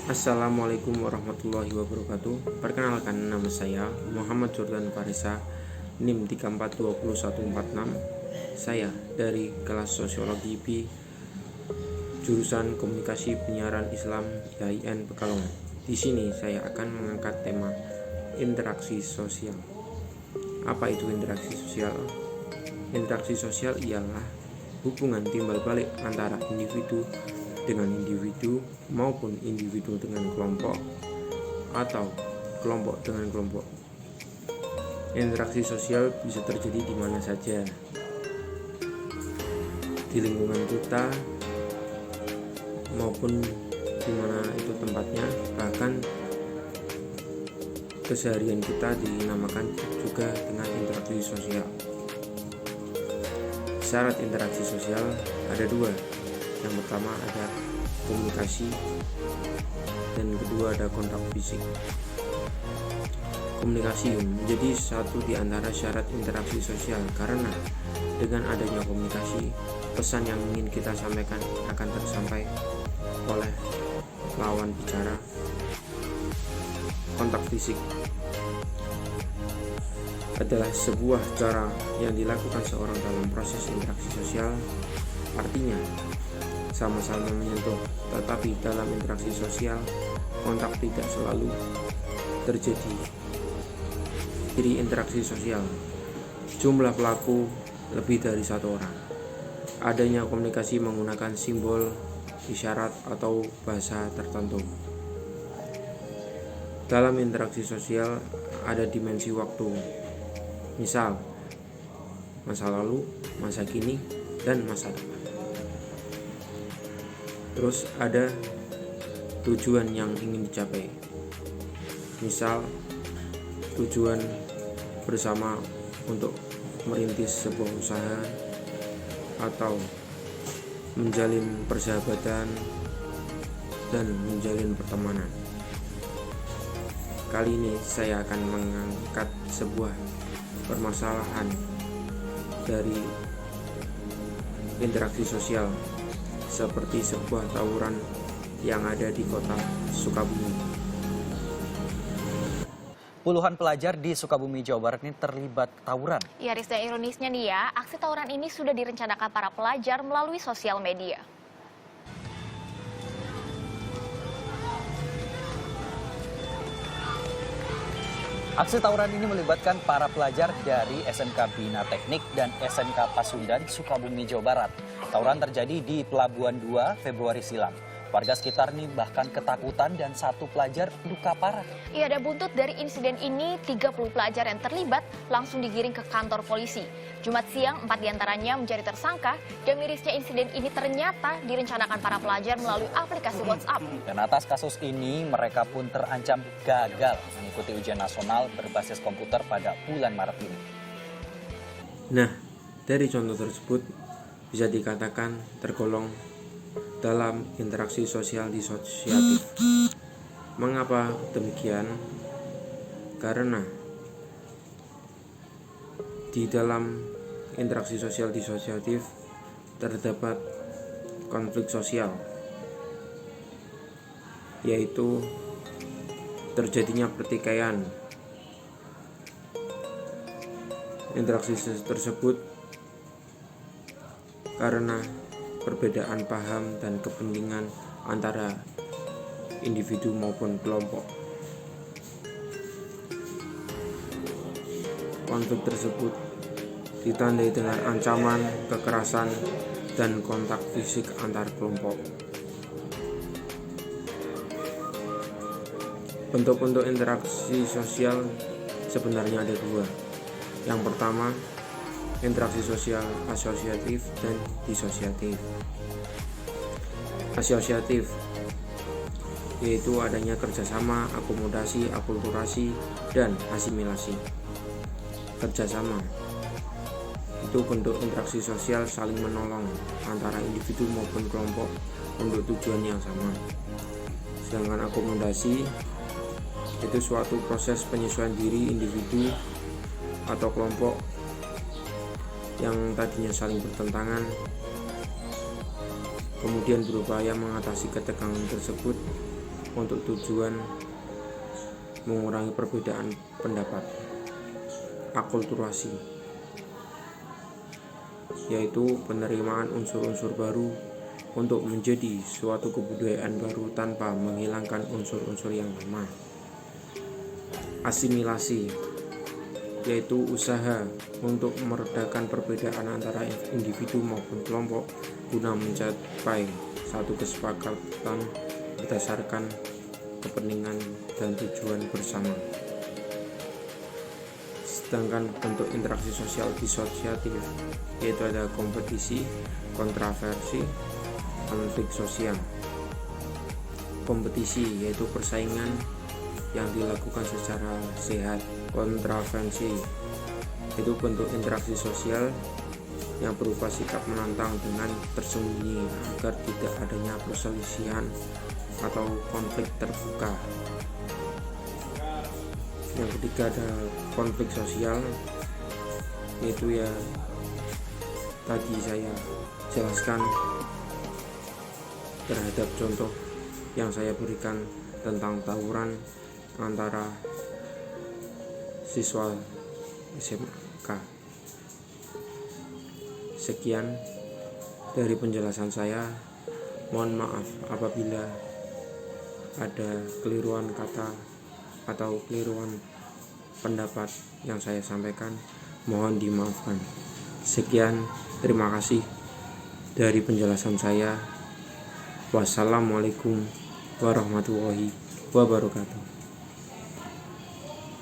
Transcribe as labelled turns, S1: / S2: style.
S1: Assalamualaikum warahmatullahi wabarakatuh. Perkenalkan, nama saya Muhammad Jordan Farisa, NIM 342146. Saya dari kelas Sosiologi B, jurusan Komunikasi Penyiaran Islam IAIN Pekalongan. Di sini saya akan mengangkat tema interaksi sosial. Apa itu interaksi sosial? Interaksi sosial ialah hubungan timbal balik antara individu dengan individu maupun individu dengan kelompok atau kelompok dengan kelompok. Interaksi sosial bisa terjadi di mana saja, di lingkungan kita maupun di mana itu tempatnya. Bahkan keseharian kita dinamakan juga dengan interaksi sosial. Syarat interaksi sosial ada dua. Yang pertama ada komunikasi, dan kedua ada kontak fisik. Komunikasi menjadi satu di antara syarat interaksi sosial karena dengan adanya komunikasi, pesan yang ingin kita sampaikan akan tersampai oleh lawan bicara. Kontak fisik adalah sebuah cara yang dilakukan seorang dalam proses interaksi sosial, artinya sama-sama menyentuh, tetapi dalam interaksi sosial kontak tidak selalu terjadi. Ciri interaksi sosial: jumlah pelaku lebih dari satu orang, adanya komunikasi menggunakan simbol, isyarat, atau bahasa tertentu. Dalam interaksi sosial ada dimensi waktu, misal masa lalu, masa kini, dan masa depan. Terus ada tujuan yang ingin dicapai, misal tujuan bersama untuk merintis sebuah usaha atau menjalin persahabatan dan menjalin pertemanan. Kali ini saya akan mengangkat sebuah permasalahan dari interaksi sosial, seperti sebuah tawuran yang ada di kota Sukabumi.
S2: Puluhan pelajar di Sukabumi, Jawa Barat ini terlibat tawuran.
S3: Ya, Riz, dan ironisnya nih ya, aksi tawuran ini sudah direncanakan para pelajar melalui sosial media.
S2: Aksi tawuran ini melibatkan para pelajar dari SMK Bina Teknik dan SMK Pasundan, Sukabumi, Jawa Barat. Tawuran terjadi di Pelabuhan 2 Februari silam. Warga sekitar nih bahkan ketakutan dan satu pelajar luka parah.
S3: Iya, dan buntut dari insiden ini 30 pelajar yang terlibat langsung digiring ke kantor polisi. Jumat siang 4 diantaranya menjadi tersangka, dan mirisnya insiden ini ternyata direncanakan para pelajar melalui aplikasi WhatsApp.
S2: Dan atas kasus ini mereka pun terancam gagal mengikuti ujian nasional berbasis komputer pada bulan Maret ini.
S1: Nah, dari contoh tersebut bisa dikatakan tergolong dalam interaksi sosial disosiatif. Mengapa demikian? Karena di dalam interaksi sosial disosiatif terdapat konflik sosial, yaitu terjadinya pertikaian. Interaksi tersebut karena perbedaan paham dan kepentingan antara individu maupun kelompok. Konflik tersebut ditandai dengan ancaman, kekerasan, dan kontak fisik antar kelompok. Bentuk-bentuk interaksi sosial sebenarnya ada dua. Yang pertama, interaksi sosial asosiatif dan disosiatif. Asosiatif yaitu adanya kerjasama, akomodasi, akulturasi, dan asimilasi. Kerjasama itu bentuk interaksi sosial saling menolong antara individu maupun kelompok untuk tujuan yang sama. Sedangkan akomodasi itu suatu proses penyesuaian diri individu atau kelompok yang tadinya saling bertentangan, kemudian berupaya mengatasi ketegangan tersebut untuk tujuan mengurangi perbedaan pendapat. Akulturasi, yaitu penerimaan unsur-unsur baru untuk menjadi suatu kebudayaan baru tanpa menghilangkan unsur-unsur yang lama. Asimilasi, yaitu usaha untuk meredakan perbedaan antara individu maupun kelompok guna mencapai satu kesepakatan berdasarkan kepentingan dan tujuan bersama. Sedangkan bentuk interaksi sosial disosiatif, yaitu ada kompetisi, kontroversi, konflik sosial. Kompetisi yaitu persaingan yang dilakukan secara sehat. Kontroversi itu bentuk interaksi sosial yang berupa sikap menantang dengan tersembunyi agar tidak adanya perselisihan atau konflik terbuka. Yang ketiga ada konflik sosial, yaitu ya tadi saya jelaskan terhadap contoh yang saya berikan tentang tawuran antara siswa SMK. Sekian dari penjelasan saya. Mohon maaf apabila ada keliruan kata atau keliruan pendapat yang saya sampaikan, mohon dimaafkan. Sekian, terima kasih dari penjelasan saya. Wassalamualaikum warahmatullahi wabarakatuh.